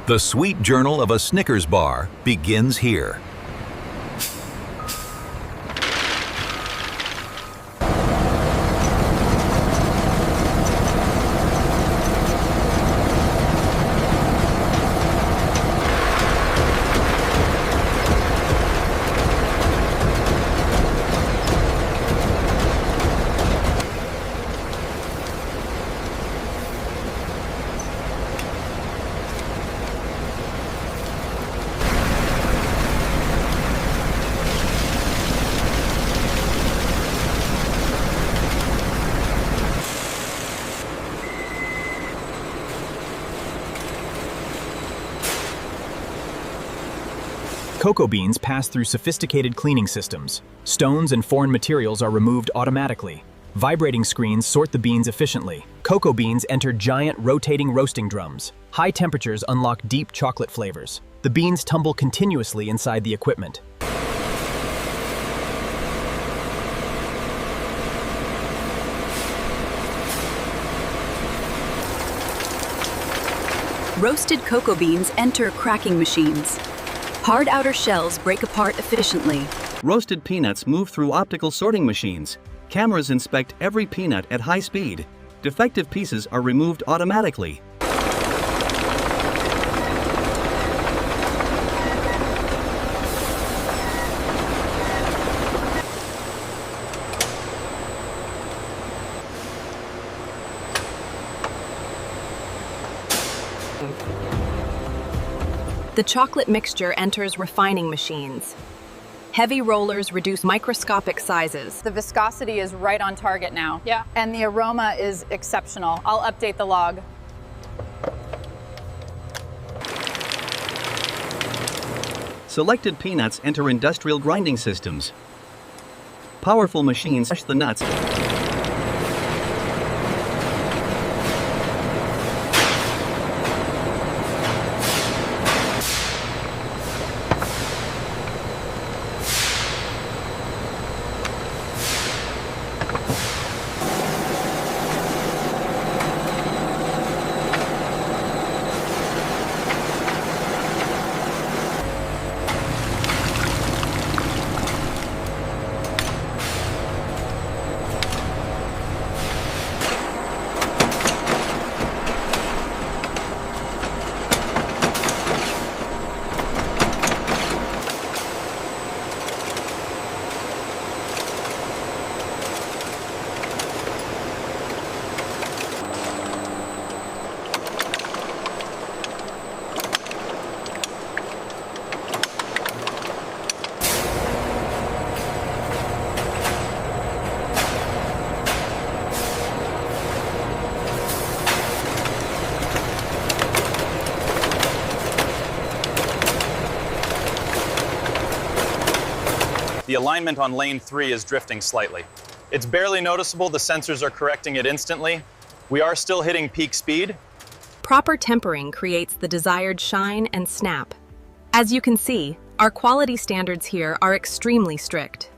The sweet journal of a Snickers bar begins here. Cocoa beans pass through sophisticated cleaning systems. Stones and foreign materials are removed automatically. Vibrating screens sort the beans efficiently. Cocoa beans enter giant rotating roasting drums. High temperatures unlock deep chocolate flavors. The beans tumble continuously inside the equipment. Roasted cocoa beans enter cracking machines. Hard outer shells break apart efficiently. Roasted peanuts move through optical sorting machines. Cameras inspect every peanut at high speed. Defective pieces are removed automatically. The chocolate mixture enters refining machines. Heavy rollers reduce microscopic sizes. The viscosity is right on target now. Yeah. And the aroma is exceptional. I'll update the log. Selected peanuts enter industrial grinding systems. Powerful machines crush the nuts. The alignment on lane 3 is drifting slightly. It's barely noticeable, the sensors are correcting it instantly. We are still hitting peak speed. Proper tempering creates the desired shine and snap. As you can see, our quality standards here are extremely strict.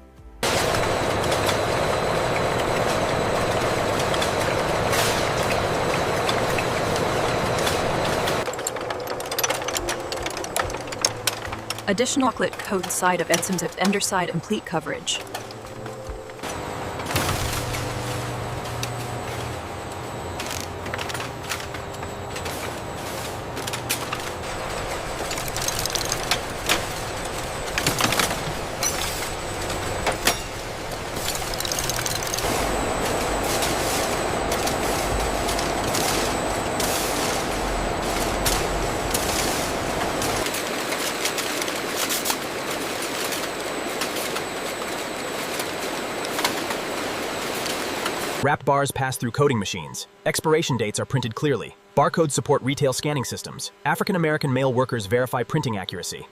Additional chocolate coat side of Edson's underside and pleat coverage. Wrapped bars pass through coding machines. Expiration dates are printed clearly. Barcodes support retail scanning systems. African American male workers verify printing accuracy.